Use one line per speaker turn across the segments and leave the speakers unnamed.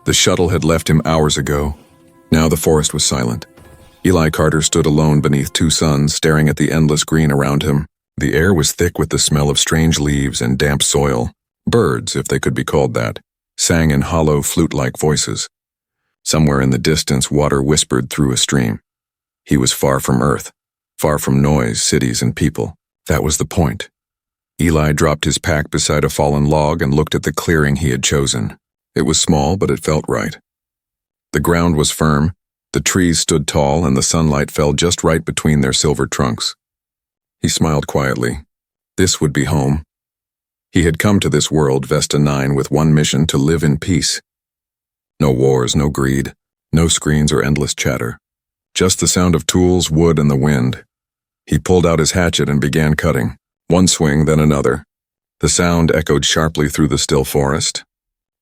The shuttle had left him hours ago. Now the forest was silent. Eli Carter stood alone beneath two suns, staring at the endless green around him. The air was thick with the smell of strange leaves and damp soil. Birds, if they could be called that, sang in hollow, flute-like voices. Somewhere in the distance, water whispered through a stream. He was far from Earth, far from noise, cities, and people. That was the point. Eli dropped his pack beside a fallen log and looked at the clearing he had chosen. It was small, but it felt right. The ground was firm, the trees stood tall, and the sunlight fell just right between their silver trunks. He smiled quietly. This would be home. He had come to this world, Vesta 9, with one mission: to live in peace. No wars, no greed, no screens or endless chatter. Just the sound of tools, wood, and the wind. He pulled out his hatchet and began cutting. One swing, then another. The sound echoed sharply through the still forest.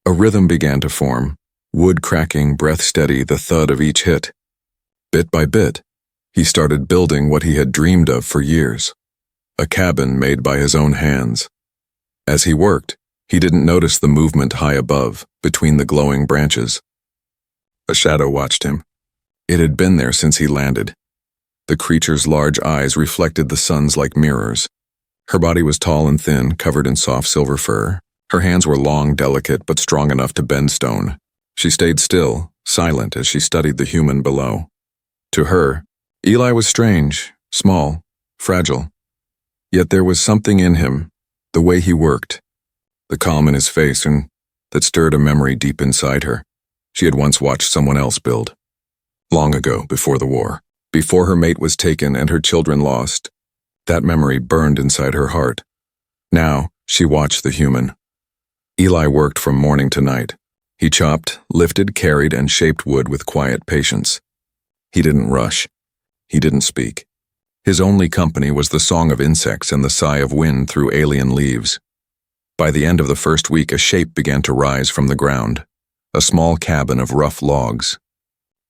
A rhythm began to form, wood cracking, breath steady, the thud of each hit. Bit by bit, he started building what he had dreamed of for years. A cabin made by his own hands. As he worked, he didn't notice the movement high above, between the glowing branches. A shadow watched him. It had been there since he landed. The creature's large eyes reflected the sun's like mirrors. Her body was tall and thin, covered in soft silver fur. Her hands were long, delicate, but strong enough to bend stone. She stayed still, silent, as she studied the human below. To her, Eli was strange, small, fragile. Yet there was something in him, the way he worked, the calm in his face, and that stirred a memory deep inside her. She had once watched someone else build. Long ago, before the war, before her mate was taken and her children lost. That memory burned inside her heart. Now, she watched the human. Eli worked from morning to night. He chopped, lifted, carried, and shaped wood with quiet patience. He didn't rush. He didn't speak. His only company was the song of insects and the sigh of wind through alien leaves. By the end of the first week, a shape began to rise from the ground. A small cabin of rough logs.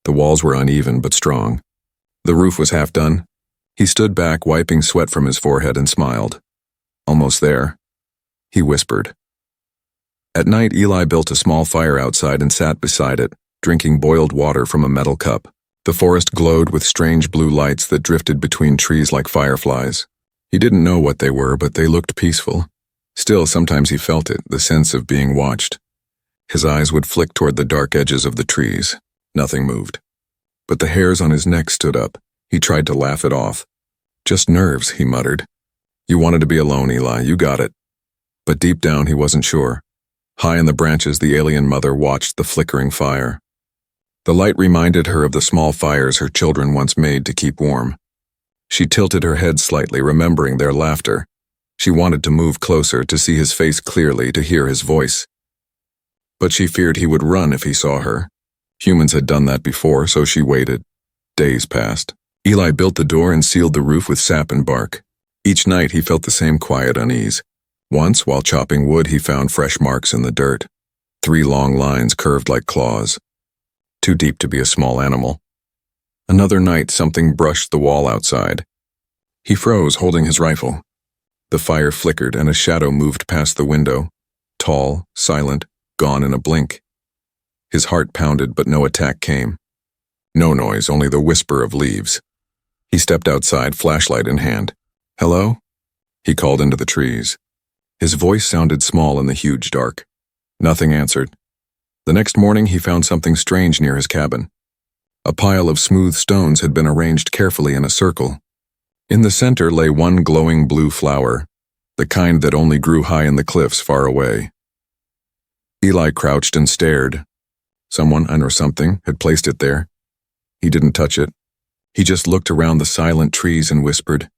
The walls were uneven but strong. The roof was half done. He stood back, wiping sweat from his forehead, and smiled. Almost there. He whispered. At night, Eli built a small fire outside and sat beside it, drinking boiled water from a metal cup. The forest glowed with strange blue lights that drifted between trees like fireflies. He didn't know what they were, but they looked peaceful. Still, sometimes he felt it, the sense of being watched. His eyes would flick toward the dark edges of the trees. Nothing moved. But the hairs on his neck stood up. He tried to laugh it off. Just nerves, he muttered. You wanted to be alone, Eli, you got it. But deep down, he wasn't sure. High in the branches, the alien mother watched the flickering fire. The light reminded her of the small fires her children once made to keep warm. She tilted her head slightly, remembering their laughter. She wanted to move closer, to see his face clearly, to hear his voice. But she feared he would run if he saw her. Humans had done that before, so she waited. Days passed. Eli built the door and sealed the roof with sap and bark. Each night he felt the same quiet unease. Once, while chopping wood, he found fresh marks in the dirt. 3 long lines curved like claws. Too deep to be a small animal. Another night, something brushed the wall outside. He froze, holding his rifle. The fire flickered and a shadow moved past the window. Tall, silent, gone in a blink. His heart pounded, but no attack came. No noise, only the whisper of leaves. He stepped outside, flashlight in hand. Hello? He called into the trees. His voice sounded small in the huge dark. Nothing answered. The next morning, he found something strange near his cabin. A pile of smooth stones had been arranged carefully in a circle. In the center lay one glowing blue flower, the kind that only grew high in the cliffs far away. Eli crouched and stared. Someone, or something, had placed it there. He didn't touch it. He just looked around the silent trees and whispered,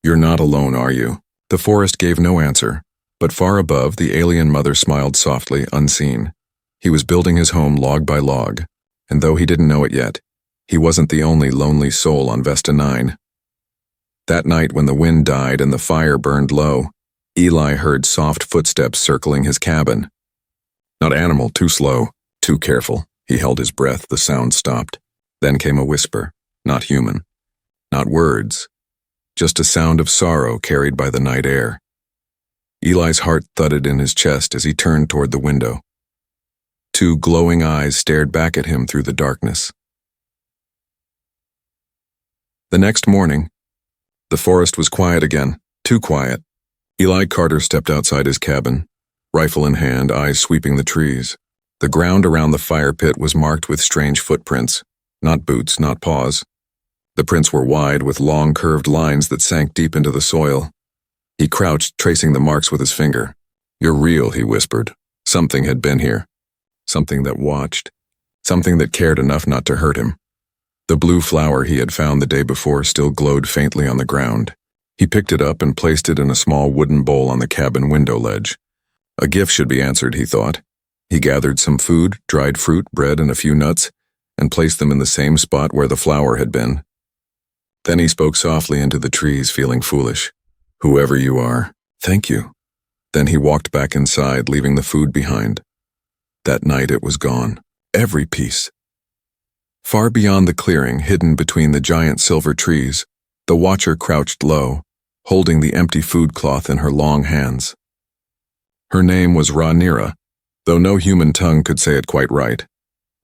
"You're not alone, are you?" The forest gave no answer, but far above, the alien mother smiled softly, unseen. He was building his home log by log, and though he didn't know it yet, he wasn't the only lonely soul on Vesta 9. That night, when the wind died and the fire burned low, Eli heard soft footsteps circling his cabin. Not animal, too slow, too careful. He held his breath, the sound stopped. Then came a whisper, not human, not words, just a sound of sorrow carried by the night air. Eli's heart thudded in his chest as he turned toward the window. Two glowing eyes stared back at him through the darkness. The next morning, the forest was quiet again, too quiet. Eli Carter stepped outside his cabin, rifle in hand, eyes sweeping the trees. The ground around the fire pit was marked with strange footprints, not boots, not paws. The prints were wide, with long curved lines that sank deep into the soil. He crouched, tracing the marks with his finger. "You're real," he whispered. Something had been here. Something that watched. Something that cared enough not to hurt him. The blue flower he had found the day before still glowed faintly on the ground. He picked it up and placed it in a small wooden bowl on the cabin window ledge. A gift should be answered, he thought. He gathered some food, dried fruit, bread, and a few nuts, and placed them in the same spot where the flower had been. Then he spoke softly into the trees, feeling foolish. "Whoever you are, thank you." Then he walked back inside, leaving the food behind. That night it was gone, every piece. Far beyond the clearing, hidden between the giant silver trees, the watcher crouched low, holding the empty food cloth in her long hands. Her name was Rhaenyra, though no human tongue could say it quite right.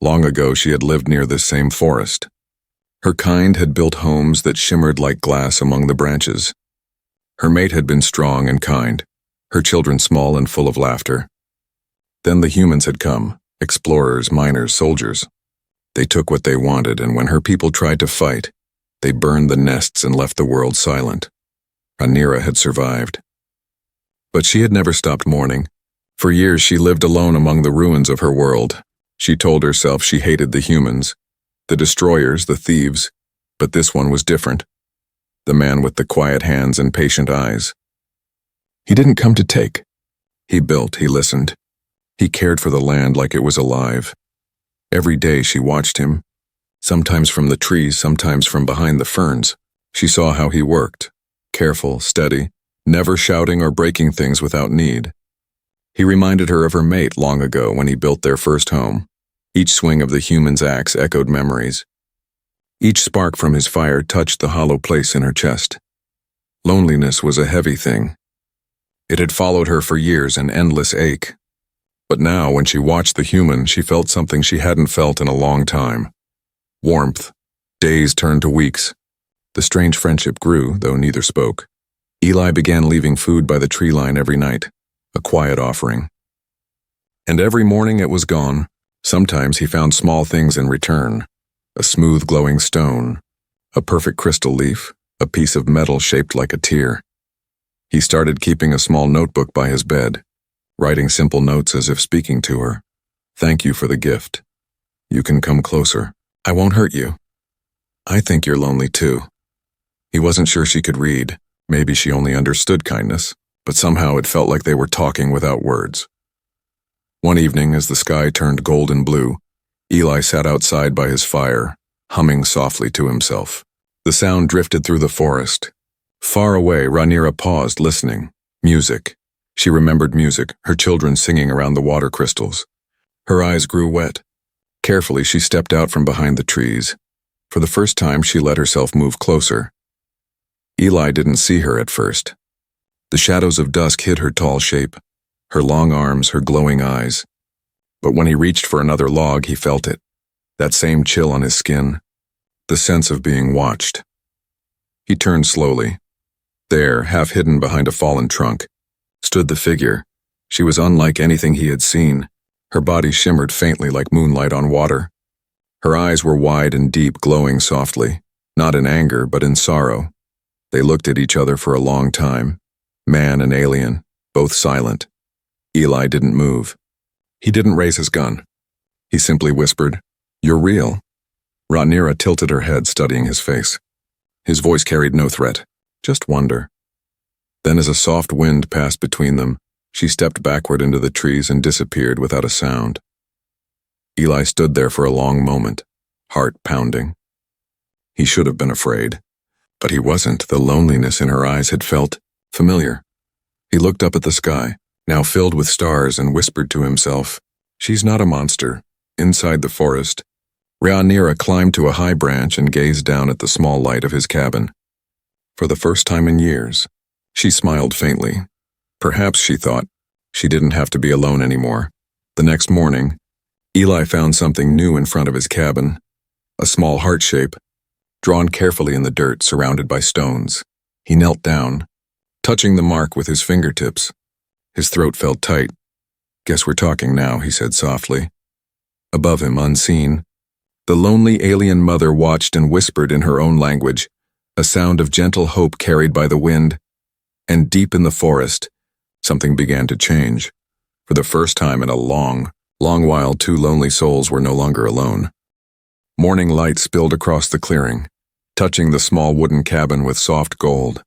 Long ago she had lived near this same forest. Her kind had built homes that shimmered like glass among the branches. Her mate had been strong and kind, her children small and full of laughter. Then the humans had come, explorers, miners, soldiers. They took what they wanted, and when her people tried to fight, they burned the nests and left the world silent. Rhaenyra had survived. But she had never stopped mourning. For years she lived alone among the ruins of her world. She told herself she hated the humans, the destroyers, the thieves, but this one was different. The man with the quiet hands and patient eyes. He didn't come to take. He built, he listened. He cared for the land like it was alive. Every day she watched him, sometimes from the trees, sometimes from behind the ferns. She saw how he worked, careful, steady, never shouting or breaking things without need. He reminded her of her mate long ago when he built their first home. Each swing of the human's axe echoed memories. Each spark from his fire touched the hollow place in her chest. Loneliness was a heavy thing. It had followed her for years, an endless ache. But now, when she watched the human, she felt something she hadn't felt in a long time. Warmth. Days turned to weeks. The strange friendship grew, though neither spoke. Eli began leaving food by the tree line every night, a quiet offering. And every morning it was gone. Sometimes he found small things in return. A smooth glowing stone, a perfect crystal leaf, a piece of metal shaped like a tear. He started keeping a small notebook by his bed, writing simple notes as if speaking to her. "Thank you for the gift. You can come closer. I won't hurt you. I think you're lonely too." He wasn't sure she could read. Maybe she only understood kindness, but somehow it felt like they were talking without words. One evening, as the sky turned golden blue, Eli sat outside by his fire, humming softly to himself. The sound drifted through the forest. Far away, Rhaenyra paused, listening. Music. She remembered music, her children singing around the water crystals. Her eyes grew wet. Carefully, she stepped out from behind the trees. For the first time, she let herself move closer. Eli didn't see her at first. The shadows of dusk hid her tall shape, her long arms, her glowing eyes. But when he reached for another log, he felt it. That same chill on his skin. The sense of being watched. He turned slowly. There, half hidden behind a fallen trunk, stood the figure. She was unlike anything he had seen. Her body shimmered faintly like moonlight on water. Her eyes were wide and deep, glowing softly, not in anger, but in sorrow. They looked at each other for a long time, man and alien, both silent. Eli didn't move. He didn't raise his gun. He simply whispered, "You're real." Rhaenyra tilted her head, studying his face. His voice carried no threat, just wonder. Then as a soft wind passed between them, she stepped backward into the trees and disappeared without a sound. Eli stood there for a long moment, heart pounding. He should have been afraid, but he wasn't. The loneliness in her eyes had felt familiar. He looked up at the sky, now filled with stars, and whispered to himself, "She's not a monster." Inside the forest, Rhaenyra climbed to a high branch and gazed down at the small light of his cabin. For the first time in years, she smiled faintly. Perhaps, she thought, she didn't have to be alone anymore. The next morning, Eli found something new in front of his cabin, a small heart shape, drawn carefully in the dirt surrounded by stones. He knelt down, touching the mark with his fingertips. His throat felt tight. "Guess we're talking now," he said softly. Above him, unseen, the lonely alien mother watched and whispered in her own language, a sound of gentle hope carried by the wind. And deep in the forest, something began to change. For the first time in a long while, two lonely souls were no longer alone. Morning light spilled across the clearing, touching the small wooden cabin with soft gold.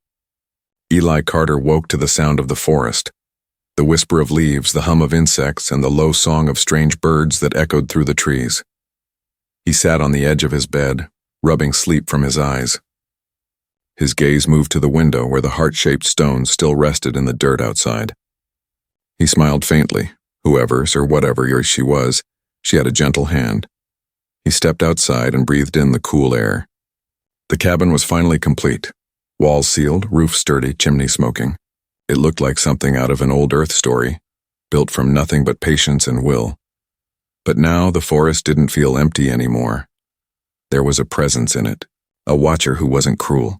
Eli Carter woke to the sound of the forest, the whisper of leaves, the hum of insects, and the low song of strange birds that echoed through the trees. He sat on the edge of his bed, rubbing sleep from his eyes. His gaze moved to the window where the heart-shaped stones still rested in the dirt outside. He smiled faintly. Whoever's or whatever she was, she had a gentle hand. He stepped outside and breathed in the cool air. The cabin was finally complete. Walls sealed, roof sturdy, chimney smoking. It looked like something out of an old Earth story, built from nothing but patience and will. But now the forest didn't feel empty anymore. There was a presence in it, a watcher who wasn't cruel,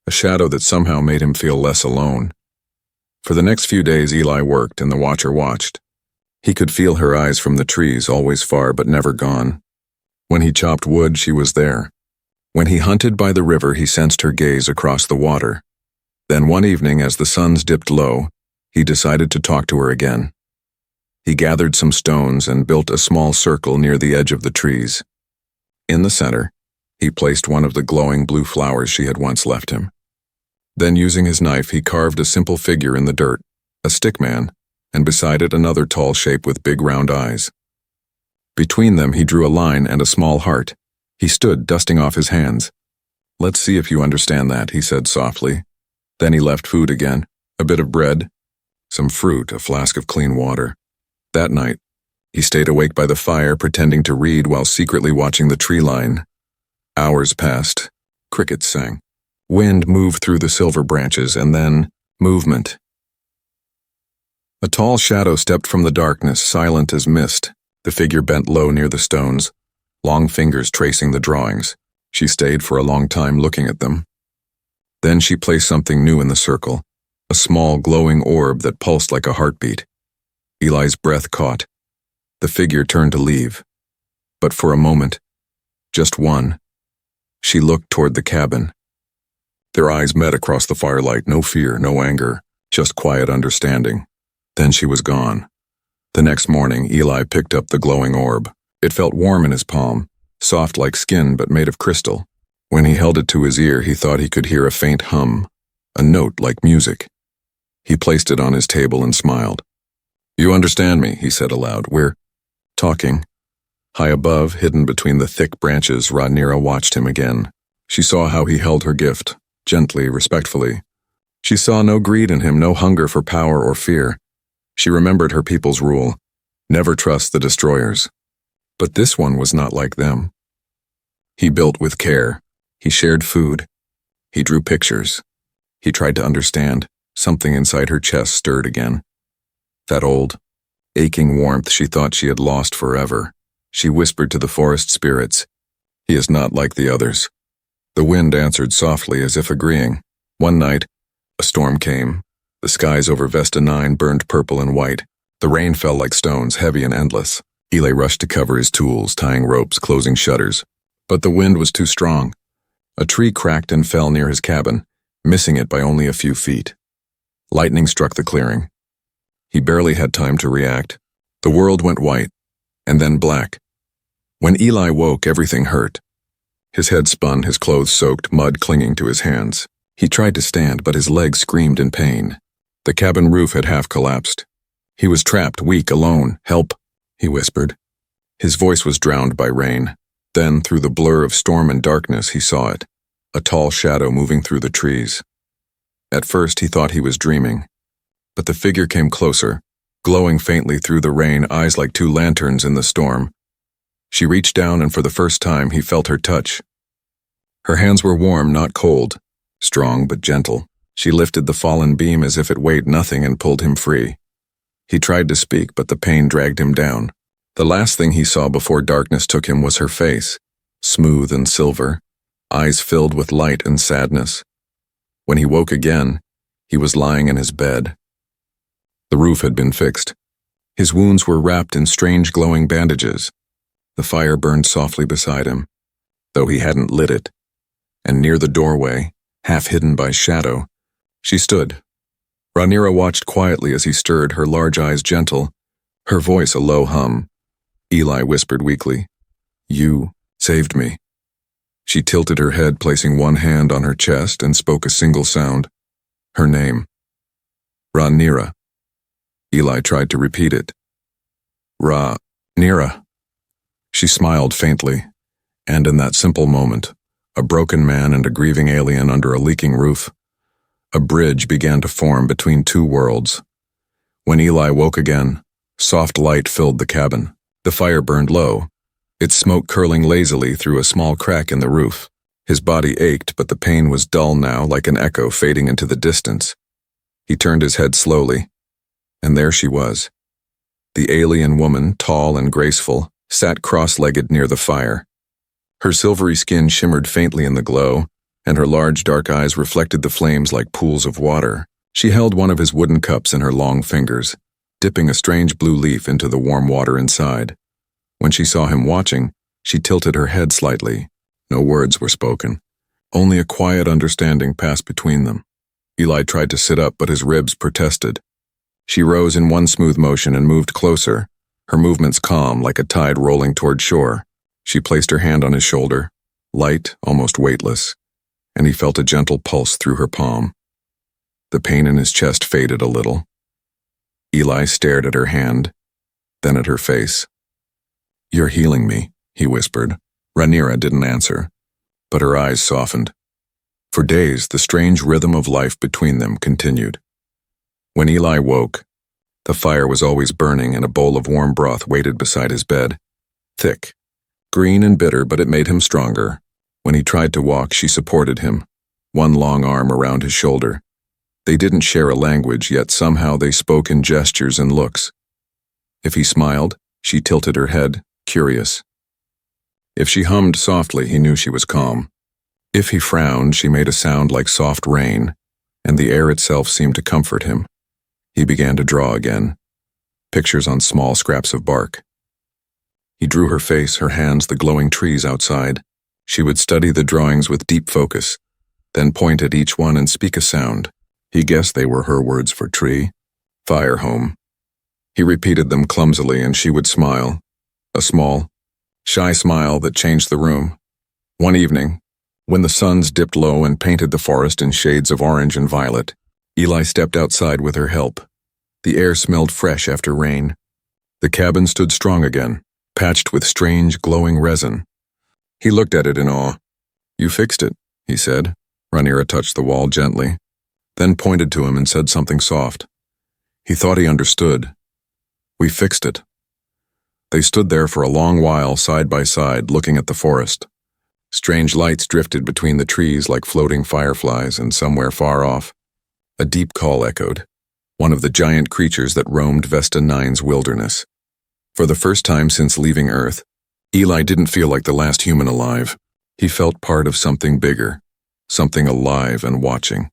a shadow that somehow made him feel less alone. For the next few days Eli worked and the watcher watched. He could feel her eyes from the trees, always far but never gone. When he chopped wood, she was there. When he hunted by the river, he sensed her gaze across the water. Then one evening, as the suns dipped low, he decided to talk to her again. He gathered some stones and built a small circle near the edge of the trees. In the center, he placed one of the glowing blue flowers she had once left him. Then, using his knife, he carved a simple figure in the dirt, a stick man, and beside it another tall shape with big round eyes. Between them he drew a line and a small heart. He stood, dusting off his hands. "Let's see if you understand that," he said softly. Then he left food again, a bit of bread, some fruit, a flask of clean water. That night, he stayed awake by the fire, pretending to read while secretly watching the tree line. Hours passed. Crickets sang. Wind moved through the silver branches, and then movement. A tall shadow stepped from the darkness, silent as mist. The figure bent low near the stones, long fingers tracing the drawings. She stayed for a long time looking at them. Then she placed something new in the circle, a small glowing orb that pulsed like a heartbeat. Eli's breath caught. The figure turned to leave. But for a moment, just one, she looked toward the cabin. Their eyes met across the firelight, no fear, no anger, just quiet understanding. Then she was gone. The next morning, Eli picked up the glowing orb. It felt warm in his palm, soft like skin but made of crystal. When he held it to his ear, he thought he could hear a faint hum, a note like music. He placed it on his table and smiled. "You understand me," he said aloud. "We're talking." High above, hidden between the thick branches, Rhaenyra watched him again. She saw how he held her gift, gently, respectfully. She saw no greed in him, no hunger for power or fear. She remembered her people's rule, never trust the destroyers. But this one was not like them. He built with care. He shared food. He drew pictures. He tried to understand. Something inside her chest stirred again. That old, aching warmth she thought she had lost forever. She whispered to the forest spirits, "He is not like the others." The wind answered softly as if agreeing. One night, a storm came. The skies over Vesta 9 burned purple and white. The rain fell like stones, heavy and endless. Eli rushed to cover his tools, tying ropes, closing shutters. But the wind was too strong. A tree cracked and fell near his cabin, missing it by only a few feet. Lightning struck the clearing. He barely had time to react. The world went white, and then black. When Eli woke, everything hurt. His head spun, his clothes soaked, mud clinging to his hands. He tried to stand, but his legs screamed in pain. The cabin roof had half collapsed. He was trapped, weak, alone. "Help," he whispered. His voice was drowned by rain. Then, through the blur of storm and darkness, he saw it, a tall shadow moving through the trees. At first, he thought he was dreaming. But the figure came closer, glowing faintly through the rain, eyes like two lanterns in the storm. She reached down, and for the first time, he felt her touch. Her hands were warm, not cold, strong but gentle. She lifted the fallen beam as if it weighed nothing and pulled him free. He tried to speak, but the pain dragged him down. The last thing he saw before darkness took him was her face, smooth and silver, eyes filled with light and sadness. When he woke again, he was lying in his bed. The roof had been fixed. His wounds were wrapped in strange glowing bandages. The fire burned softly beside him, though he hadn't lit it. And near the doorway, half hidden by shadow, she stood. Rhaenyra watched quietly as he stirred, her large eyes gentle, her voice a low hum. Eli whispered weakly, "You saved me." She tilted her head, placing one hand on her chest, and spoke a single sound. Her name. Rhaenyra. Eli tried to repeat it. Rhaenyra. She smiled faintly, and in that simple moment, a broken man and a grieving alien under a leaking roof, a bridge began to form between two worlds. When Eli woke again, soft light filled the cabin. The fire burned low, its smoke curling lazily through a small crack in the roof. His body ached, but the pain was dull now, like an echo fading into the distance. He turned his head slowly, and there she was. The alien woman, tall and graceful, sat cross-legged near the fire. Her silvery skin shimmered faintly in the glow, and her large dark eyes reflected the flames like pools of water. She held one of his wooden cups in her long fingers, dipping a strange blue leaf into the warm water inside. When she saw him watching, she tilted her head slightly. No words were spoken. Only a quiet understanding passed between them. Eli tried to sit up, but his ribs protested. She rose in one smooth motion and moved closer, her movements calm like a tide rolling toward shore. She placed her hand on his shoulder, light, almost weightless, and he felt a gentle pulse through her palm. The pain in his chest faded a little. Eli stared at her hand, then at her face. "You're healing me," he whispered. Rhaenyra didn't answer, but her eyes softened. For days, the strange rhythm of life between them continued. When Eli woke, the fire was always burning and a bowl of warm broth waited beside his bed. Thick, green and bitter, but it made him stronger. When he tried to walk, she supported him, one long arm around his shoulder. They didn't share a language, yet somehow they spoke in gestures and looks. If he smiled, she tilted her head, curious. If she hummed softly, he knew she was calm. If he frowned, she made a sound like soft rain, and the air itself seemed to comfort him. He began to draw again, pictures on small scraps of bark. He drew her face, her hands, the glowing trees outside. She would study the drawings with deep focus, then point at each one and speak a sound. He guessed they were her words for tree, fire, home. He repeated them clumsily, and she would smile, a small, shy smile that changed the room. One evening, when the suns dipped low and painted the forest in shades of orange and violet, Eli stepped outside with her help. The air smelled fresh after rain. The cabin stood strong again, patched with strange, glowing resin. He looked at it in awe. "You fixed it," he said. Rhaenyra touched the wall gently, then pointed to him and said something soft. He thought he understood. "We fixed it." They stood there for a long while, side by side, looking at the forest. Strange lights drifted between the trees like floating fireflies, and somewhere far off, a deep call echoed, one of the giant creatures that roamed Vesta 9's wilderness. For the first time since leaving Earth, Eli didn't feel like the last human alive. He felt part of something bigger, something alive and watching.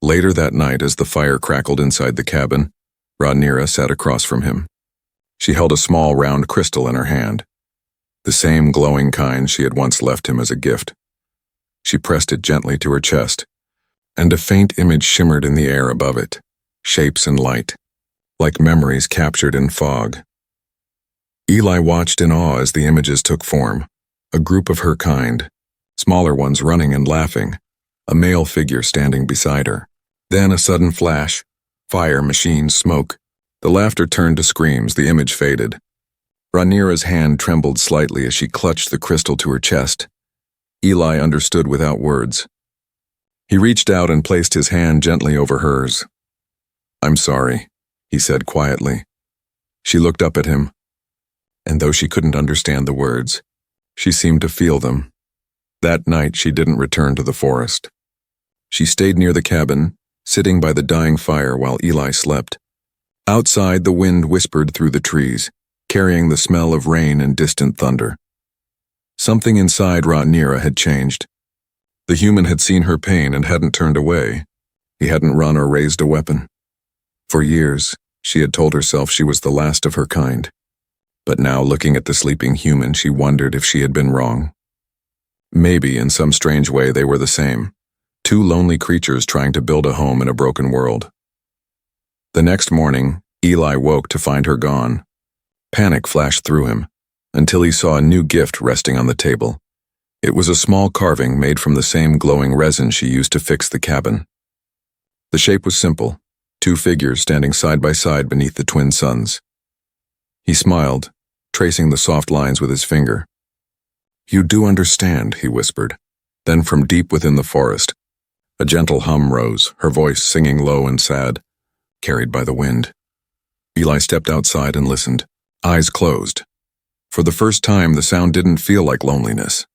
Later that night, as the fire crackled inside the cabin, Rhaenyra sat across from him. She held a small round crystal in her hand, the same glowing kind she had once left him as a gift. She pressed it gently to her chest, and a faint image shimmered in the air above it, shapes and light, like memories captured in fog. Eli watched in awe as the images took form, a group of her kind, smaller ones running and laughing, a male figure standing beside her. Then a sudden flash, fire, machines, smoke. The laughter turned to screams, the image faded. Rhaenyra's hand trembled slightly as she clutched the crystal to her chest. Eli understood without words. He reached out and placed his hand gently over hers. "I'm sorry," he said quietly. She looked up at him, and though she couldn't understand the words, she seemed to feel them. That night she didn't return to the forest. She stayed near the cabin, sitting by the dying fire while Eli slept. Outside, the wind whispered through the trees, carrying the smell of rain and distant thunder. Something inside Rhaenyra had changed. The human had seen her pain and hadn't turned away. He hadn't run or raised a weapon. For years, she had told herself she was the last of her kind. But now, looking at the sleeping human, she wondered if she had been wrong. Maybe, in some strange way, they were the same. Two lonely creatures trying to build a home in a broken world. The next morning, Eli woke to find her gone. Panic flashed through him, until he saw a new gift resting on the table. It was a small carving made from the same glowing resin she used to fix the cabin. The shape was simple, two figures standing side by side beneath the twin suns. He smiled, tracing the soft lines with his finger. "You do understand," he whispered. Then from deep within the forest, a gentle hum rose, her voice singing low and sad, carried by the wind. Eli stepped outside and listened, eyes closed. For the first time, the sound didn't feel like loneliness.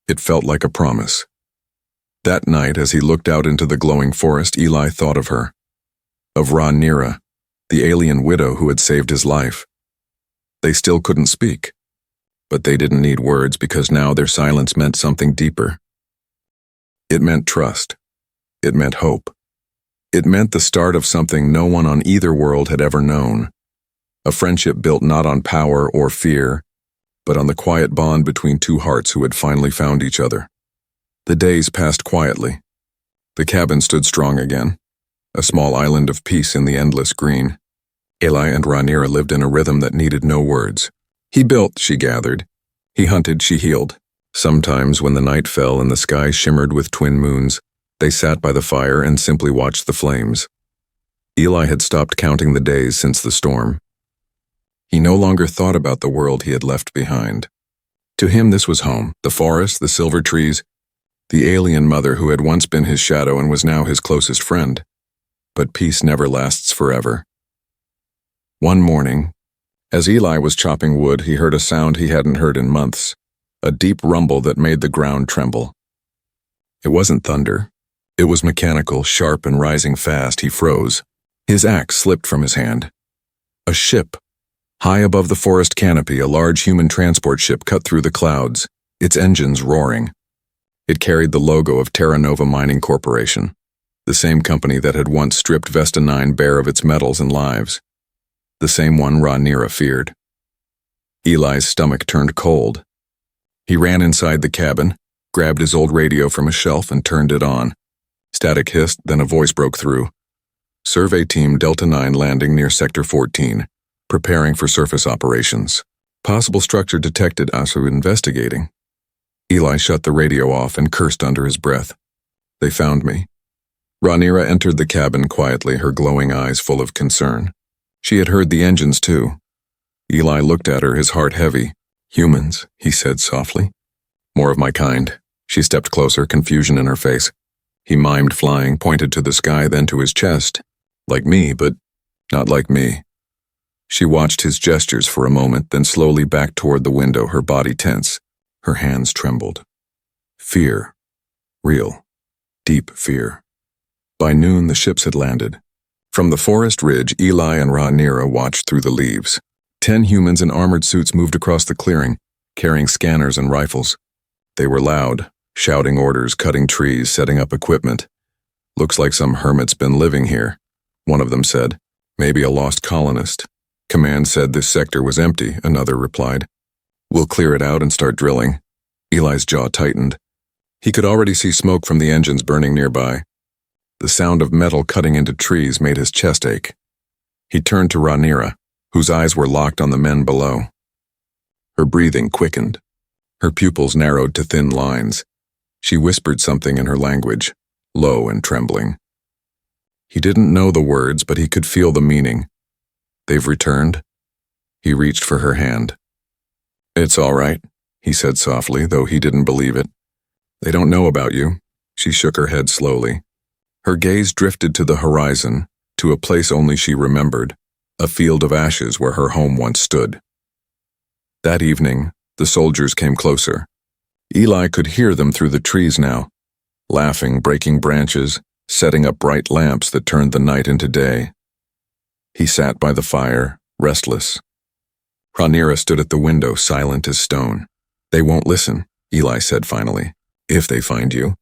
It felt like a promise. That night, as he looked out into the glowing forest, Eli thought of her. Of Rhaenyra, the alien widow who had saved his life. They still couldn't speak. But they didn't need words because now their silence meant something deeper. It meant trust. It meant hope. It meant the start of something no one on either world had ever known. A friendship built not on power or fear, but on the quiet bond between two hearts who had finally found each other. The days passed quietly. The cabin stood strong again, a small island of peace in the endless green. Eli and Rhaenyra lived in a rhythm that needed no words. He built, she gathered. He hunted, she healed. Sometimes when the night fell and the sky shimmered with twin moons, they sat by the fire and simply watched the flames. Eli had stopped counting the days since the storm. He no longer thought about the world he had left behind. To him this was home, the forest, the silver trees, the alien mother who had once been his shadow and was now his closest friend. But peace never lasts forever. One morning, as Eli was chopping wood, he heard a sound he hadn't heard in months, a deep rumble that made the ground tremble. It wasn't thunder. It was mechanical, sharp and rising fast. He froze. His axe slipped from his hand. A ship. High above the forest canopy, a large human transport ship cut through the clouds, its engines roaring. It carried the logo of Terra Nova Mining Corporation, the same company that had once stripped Vesta 9 bare of its metals and lives. The same one Rhaenyra feared. Eli's stomach turned cold. He ran inside the cabin, grabbed his old radio from a shelf and turned it on. Static hissed, then a voice broke through. "Survey Team Delta 9 landing near Sector 14. Preparing for surface operations. Possible structure detected, also investigating." Eli shut the radio off and cursed under his breath. "They found me." Rhaenyra entered the cabin quietly, her glowing eyes full of concern. She had heard the engines too. Eli looked at her, his heart heavy. "Humans," he said softly. "More of my kind." She stepped closer, confusion in her face. He mimed flying, pointed to the sky, then to his chest. "Like me, but not like me." She watched his gestures for a moment, then slowly backed toward the window, her body tense. Her hands trembled. Fear. Real. Deep fear. By noon, the ships had landed. From the forest ridge, Eli and Rhaenyra watched through the leaves. 10 humans in armored suits moved across the clearing, carrying scanners and rifles. They were loud, shouting orders, cutting trees, setting up equipment. "Looks like some hermit's been living here," one of them said. "Maybe a lost colonist." Command said this sector was empty, another replied. "We'll clear it out and start drilling." Eli's jaw tightened. He could already see smoke from the engines burning nearby. The sound of metal cutting into trees made his chest ache. He turned to Rhaenyra, whose eyes were locked on the men below. Her breathing quickened. Her pupils narrowed to thin lines. She whispered something in her language, low and trembling. He didn't know the words, but he could feel the meaning. "They've returned?" He reached for her hand. "It's all right," he said softly, though he didn't believe it. "They don't know about you." She shook her head slowly. Her gaze drifted to the horizon, to a place only she remembered, a field of ashes where her home once stood. That evening, the soldiers came closer. Eli could hear them through the trees now, laughing, breaking branches, setting up bright lamps that turned the night into day. He sat by the fire, restless. Rhaenyra stood at the window, silent as stone. They won't listen, Eli said finally. If they find you,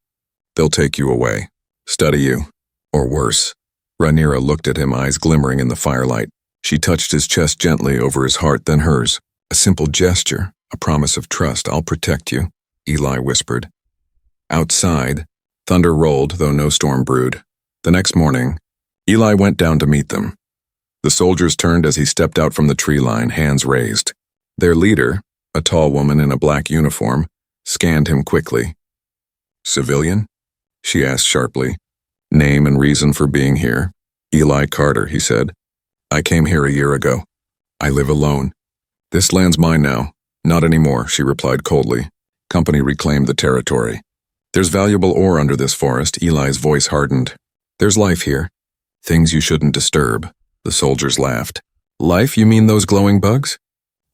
they'll take you away, study you, or worse. Rhaenyra looked at him, eyes glimmering in the firelight. She touched his chest gently over his heart, then hers. A simple gesture, a promise of trust. I'll protect you, Eli whispered. Outside, thunder rolled, though no storm brewed. The next morning, Eli went down to meet them. The soldiers turned as he stepped out from the tree line, hands raised. Their leader, a tall woman in a black uniform, scanned him quickly. Civilian? She asked sharply. Name and reason for being here? Eli Carter, he said. I came here a year ago. I live alone. This land's mine now. Not anymore, she replied coldly. Company reclaimed the territory. There's valuable ore under this forest, Eli's voice hardened. There's life here. Things you shouldn't disturb. The soldiers laughed. Life, you mean those glowing bugs?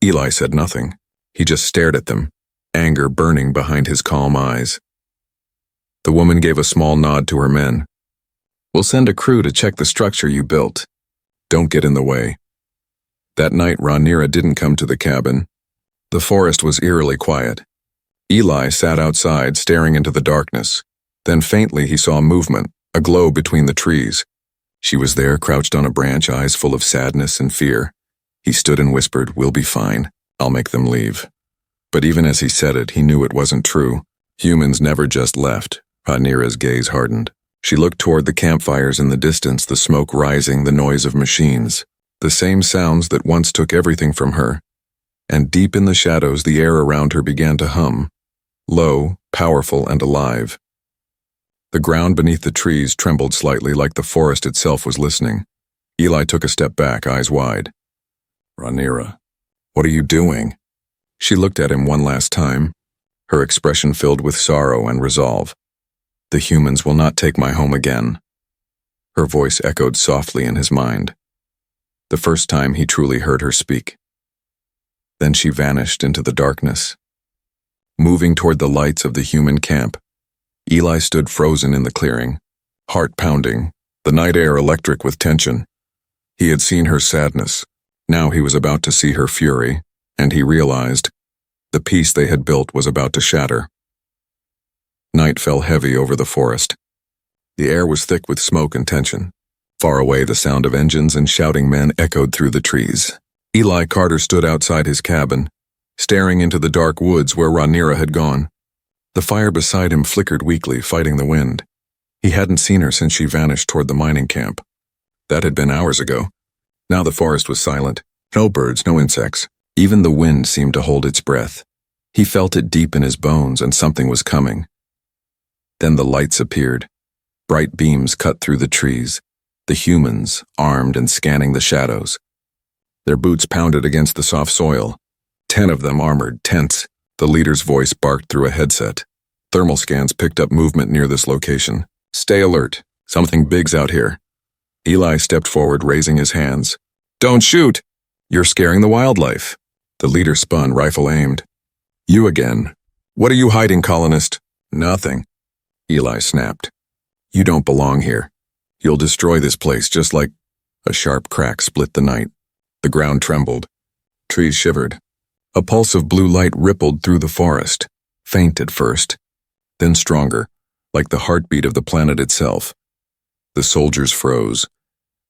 Eli said nothing. He just stared at them, anger burning behind his calm eyes. The woman gave a small nod to her men. We'll send a crew to check the structure you built. Don't get in the way. That night, Rhaenyra didn't come to the cabin. The forest was eerily quiet. Eli sat outside, staring into the darkness. Then faintly he saw movement, a glow between the trees. She was there, crouched on a branch, eyes full of sadness and fear. He stood and whispered, We'll be fine. I'll make them leave. But even as he said it, he knew it wasn't true. Humans never just left. Rhaenyra's gaze hardened. She looked toward the campfires in the distance, the smoke rising, the noise of machines. The same sounds that once took everything from her. And deep in the shadows, the air around her began to hum. Low, powerful, and alive. The ground beneath the trees trembled slightly, like the forest itself was listening. Eli took a step back, eyes wide. Rhaenyra, what are you doing? She looked at him one last time, her expression filled with sorrow and resolve. The humans will not take my home again. Her voice echoed softly in his mind. The first time he truly heard her speak. Then she vanished into the darkness. Moving toward the lights of the human camp, Eli stood frozen in the clearing, heart pounding, the night air electric with tension. He had seen her sadness. Now he was about to see her fury, and he realized the peace they had built was about to shatter. Night fell heavy over the forest. The air was thick with smoke and tension. Far away, the sound of engines and shouting men echoed through the trees. Eli Carter stood outside his cabin, staring into the dark woods where Rhaenyra had gone. The fire beside him flickered weakly, fighting the wind. He hadn't seen her since she vanished toward the mining camp. That had been hours ago. Now the forest was silent. No birds, no insects. Even the wind seemed to hold its breath. He felt it deep in his bones, and something was coming. Then the lights appeared. Bright beams cut through the trees. The humans, armed and scanning the shadows. Their boots pounded against the soft soil. 10 of them armored, tense. The leader's voice barked through a headset. Thermal scans picked up movement near this location. Stay alert. Something big's out here. Eli stepped forward, raising his hands. Don't shoot! You're scaring the wildlife. The leader spun, rifle aimed. You again. What are you hiding, colonist? Nothing. Eli snapped. You don't belong here. You'll destroy this place just like... A sharp crack split the night. The ground trembled. Trees shivered. A pulse of blue light rippled through the forest, faint at first, then stronger, like the heartbeat of the planet itself. The soldiers froze,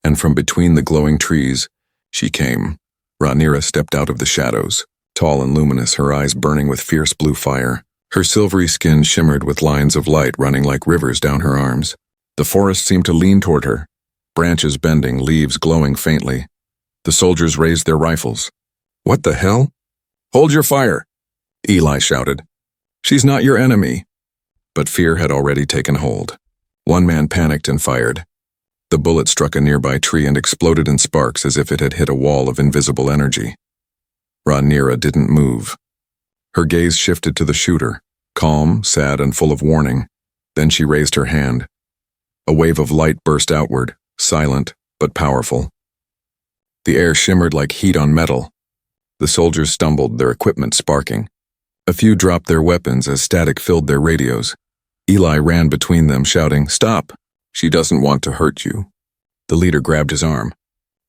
and from between the glowing trees, she came. Rhaenyra stepped out of the shadows, tall and luminous, her eyes burning with fierce blue fire. Her silvery skin shimmered with lines of light running like rivers down her arms. The forest seemed to lean toward her, branches bending, leaves glowing faintly. The soldiers raised their rifles. What the hell? Hold your fire, Eli shouted. She's not your enemy. But fear had already taken hold. One man panicked and fired. The bullet struck a nearby tree and exploded in sparks as if it had hit a wall of invisible energy. Rhaenyra didn't move. Her gaze shifted to the shooter, calm, sad, and full of warning. Then she raised her hand. A wave of light burst outward, silent but powerful. The air shimmered like heat on metal. The soldiers stumbled, their equipment sparking. A few dropped their weapons as static filled their radios. Eli ran between them, shouting, Stop! She doesn't want to hurt you. The leader grabbed his arm.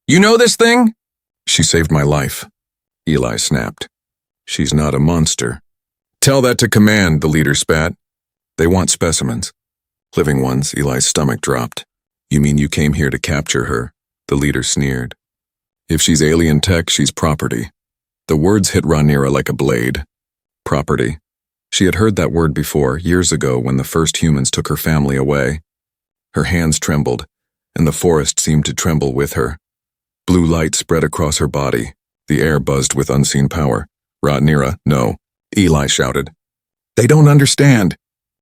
You know this thing? She saved my life. Eli snapped. She's not a monster. Tell that to command, the leader spat. They want specimens. Living ones, Eli's stomach dropped. You mean you came here to capture her? The leader sneered. If she's alien tech, she's property. The words hit Rhaenyra like a blade. Property. She had heard that word before, years ago when the first humans took her family away. Her hands trembled, and the forest seemed to tremble with her. Blue light spread across her body. The air buzzed with unseen power. Rhaenyra, no. Eli shouted. They don't understand.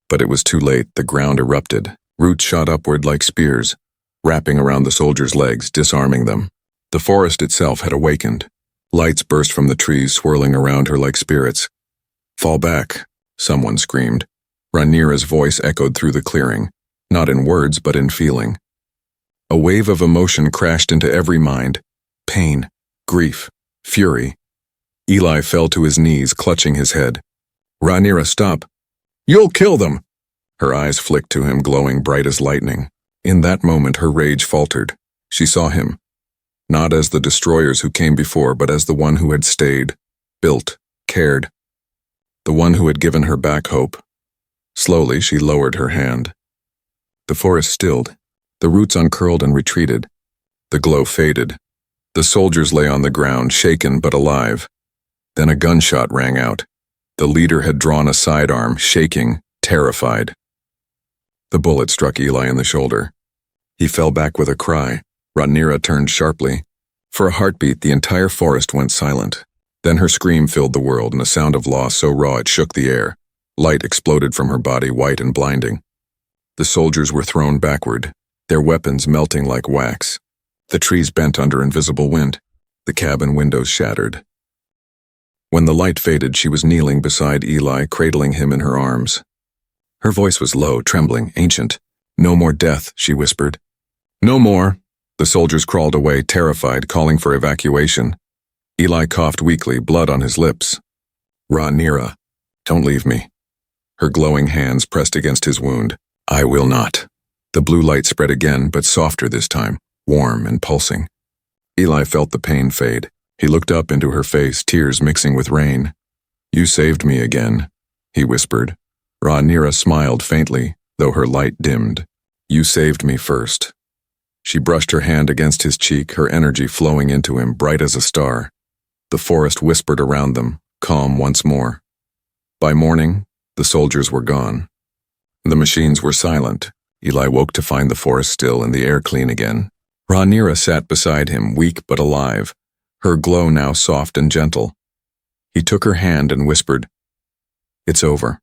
But it was too late. The ground erupted. Roots shot upward like spears, wrapping around the soldiers' legs, disarming them. The forest itself had awakened. Lights burst from the trees, swirling around her like spirits. Fall back, someone screamed. Rhaenyra's voice echoed through the clearing, not in words but in feeling. A wave of emotion crashed into every mind. Pain, grief, fury. Eli fell to his knees, clutching his head. Rhaenyra, stop. You'll kill them! Her eyes flicked to him, glowing bright as lightning. In that moment, her rage faltered. She saw him, not as the destroyers who came before, but as the one who had stayed, built, cared. The one who had given her back hope. Slowly, she lowered her hand. The forest stilled. The roots uncurled and retreated. The glow faded. The soldiers lay on the ground, shaken but alive. Then a gunshot rang out. The leader had drawn a sidearm, shaking, terrified. The bullet struck Eli in the shoulder. He fell back with a cry. Rhaenyra turned sharply. For a heartbeat, the entire forest went silent. Then her scream filled the world, and a sound of loss so raw it shook the air. Light exploded from her body, white and blinding. The soldiers were thrown backward, their weapons melting like wax. The trees bent under invisible wind. The cabin windows shattered. When the light faded, she was kneeling beside Eli, cradling him in her arms. Her voice was low, trembling, ancient. No more death, she whispered. No more. The soldiers crawled away, terrified, calling for evacuation. Eli coughed weakly, blood on his lips. Rhaenyra, don't leave me. Her glowing hands pressed against his wound. I will not. The blue light spread again, but softer this time, warm and pulsing. Eli felt the pain fade. He looked up into her face, tears mixing with rain. You saved me again, he whispered. Rhaenyra smiled faintly, though her light dimmed. You saved me first. She brushed her hand against his cheek, her energy flowing into him, bright as a star. The forest whispered around them, calm once more. By morning, the soldiers were gone. The machines were silent. Eli woke to find the forest still and the air clean again. Rhaenyra sat beside him, weak but alive, her glow now soft and gentle. He took her hand and whispered, It's over.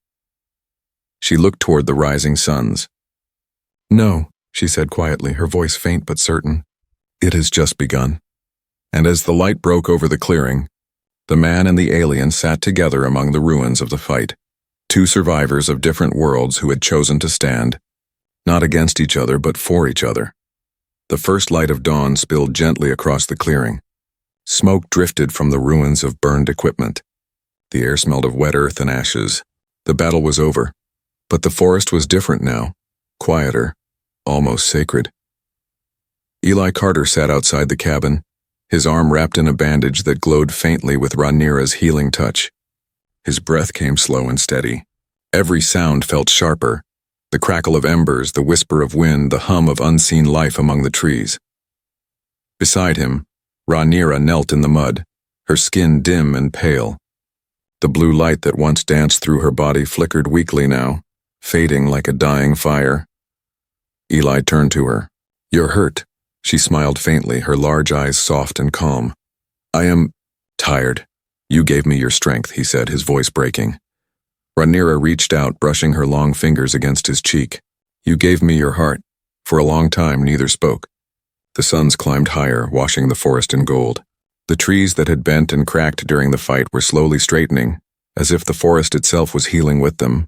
She looked toward the rising suns. No, she said quietly, her voice faint but certain. It has just begun. And as the light broke over the clearing, the man and the alien sat together among the ruins of the fight. Two survivors of different worlds who had chosen to stand, not against each other but for each other. The first light of dawn spilled gently across the clearing. Smoke drifted from the ruins of burned equipment. The air smelled of wet earth and ashes. The battle was over. But the forest was different now, quieter, almost sacred. Eli Carter sat outside the cabin, his arm wrapped in a bandage that glowed faintly with Rhaenyra's healing touch. His breath came slow and steady. Every sound felt sharper. The crackle of embers, the whisper of wind, the hum of unseen life among the trees. Beside him, Rhaenyra knelt in the mud, her skin dim and pale. The blue light that once danced through her body flickered weakly now, fading like a dying fire. Eli turned to her. You're hurt. She smiled faintly, her large eyes soft and calm. I am tired. You gave me your strength, he said, his voice breaking. Rhaenyra reached out, brushing her long fingers against his cheek. You gave me your heart. For a long time, neither spoke. The suns climbed higher, washing the forest in gold. The trees that had bent and cracked during the fight were slowly straightening, as if the forest itself was healing with them.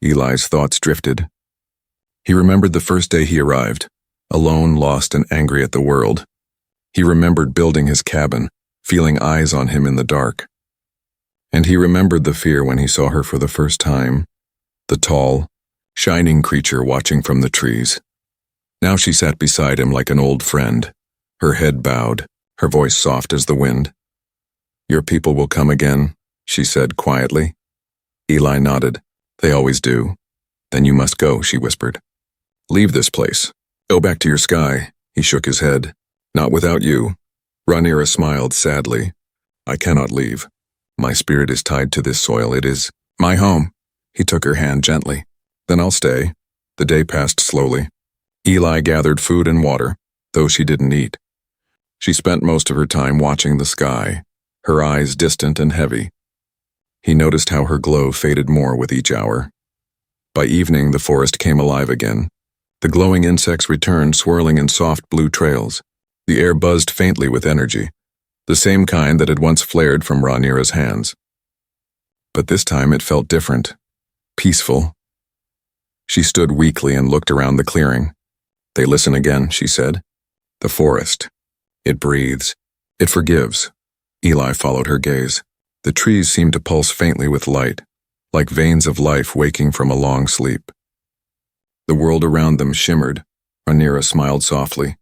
Eli's thoughts drifted. He remembered the first day he arrived, alone, lost, and angry at the world. He remembered building his cabin, feeling eyes on him in the dark. And he remembered the fear when he saw her for the first time, the tall, shining creature watching from the trees. Now she sat beside him like an old friend, her head bowed, her voice soft as the wind. Your people will come again, she said quietly. Eli nodded. They always do. Then you must go, she whispered. Leave this place. Go back to your sky. He shook his head. Not without you. Rhaenyra smiled sadly. I cannot leave. My spirit is tied to this soil. It is my home. He took her hand gently. Then I'll stay. The day passed slowly. Eli gathered food and water, though she didn't eat. She spent most of her time watching the sky, her eyes distant and heavy. He noticed how her glow faded more with each hour. By evening, the forest came alive again. The glowing insects returned, swirling in soft blue trails. The air buzzed faintly with energy, the same kind that had once flared from Rhaenyra's hands. But this time it felt different, peaceful. She stood weakly and looked around the clearing. They listen again, she said. The forest. It breathes. It forgives. Eli followed her gaze. The trees seemed to pulse faintly with light, like veins of life waking from a long sleep. The world around them shimmered. Rhaenyra smiled softly.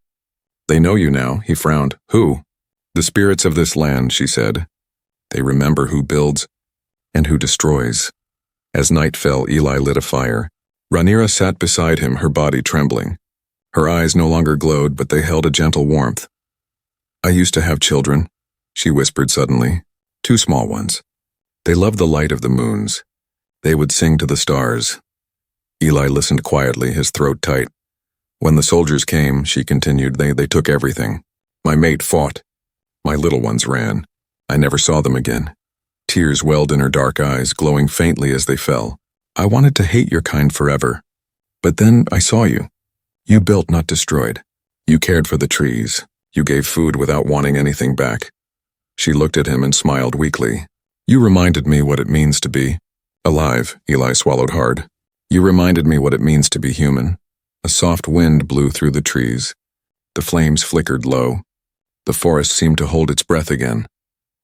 They know you now, he frowned. Who? The spirits of this land, she said. They remember who builds and who destroys. As night fell, Eli lit a fire. Rhaenyra sat beside him, her body trembling. Her eyes no longer glowed, but they held a gentle warmth. I used to have children, she whispered suddenly. 2 small ones. They loved the light of the moons. They would sing to the stars. Eli listened quietly, his throat tight. When the soldiers came, she continued, they took everything. My mate fought. My little ones ran. I never saw them again. Tears welled in her dark eyes, glowing faintly as they fell. I wanted to hate your kind forever. But then I saw you. You built, not destroyed. You cared for the trees. You gave food without wanting anything back. She looked at him and smiled weakly. You reminded me what it means to be alive, Eli swallowed hard. You reminded me what it means to be human. A soft wind blew through the trees. The flames flickered low. The forest seemed to hold its breath again.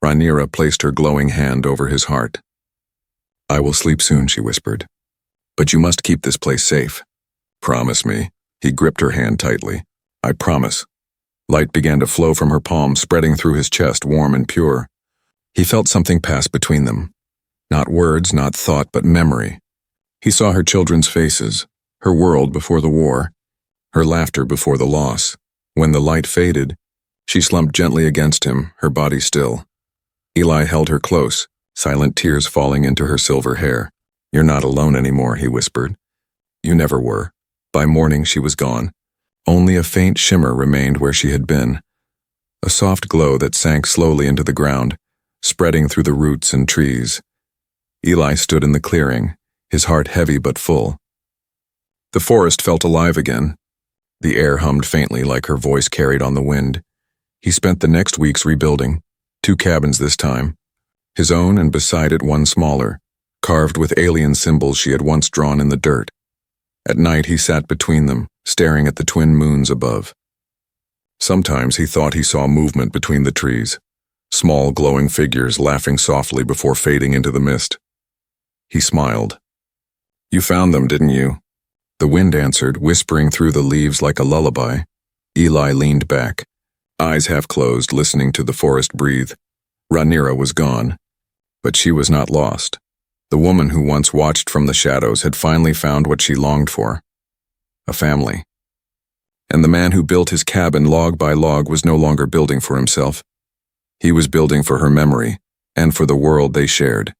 Rhaenyra placed her glowing hand over his heart. I will sleep soon, she whispered. But you must keep this place safe. Promise me. He gripped her hand tightly. I promise. Light began to flow from her palm, spreading through his chest, warm and pure. He felt something pass between them. Not words, not thought, but memory. He saw her children's faces, her world before the war, her laughter before the loss. When the light faded, she slumped gently against him, her body still. Eli held her close, silent tears falling into her silver hair. You're not alone anymore, he whispered. You never were. By morning she was gone. Only a faint shimmer remained where she had been, a soft glow that sank slowly into the ground, spreading through the roots and trees. Eli stood in the clearing, his heart heavy but full. The forest felt alive again. The air hummed faintly like her voice carried on the wind. He spent the next weeks rebuilding, 2 cabins this time, his own and beside it one smaller, carved with alien symbols she had once drawn in the dirt. At night he sat between them, staring at the twin moons above. Sometimes he thought he saw movement between the trees, small glowing figures laughing softly before fading into the mist. He smiled. You found them, didn't you? The wind answered, whispering through the leaves like a lullaby. Eli leaned back, eyes half closed, listening to the forest breathe. Rhaenyra was gone, but she was not lost. The woman who once watched from the shadows had finally found what she longed for. A family. And the man who built his cabin log by log was no longer building for himself. He was building for her memory, and for the world they shared.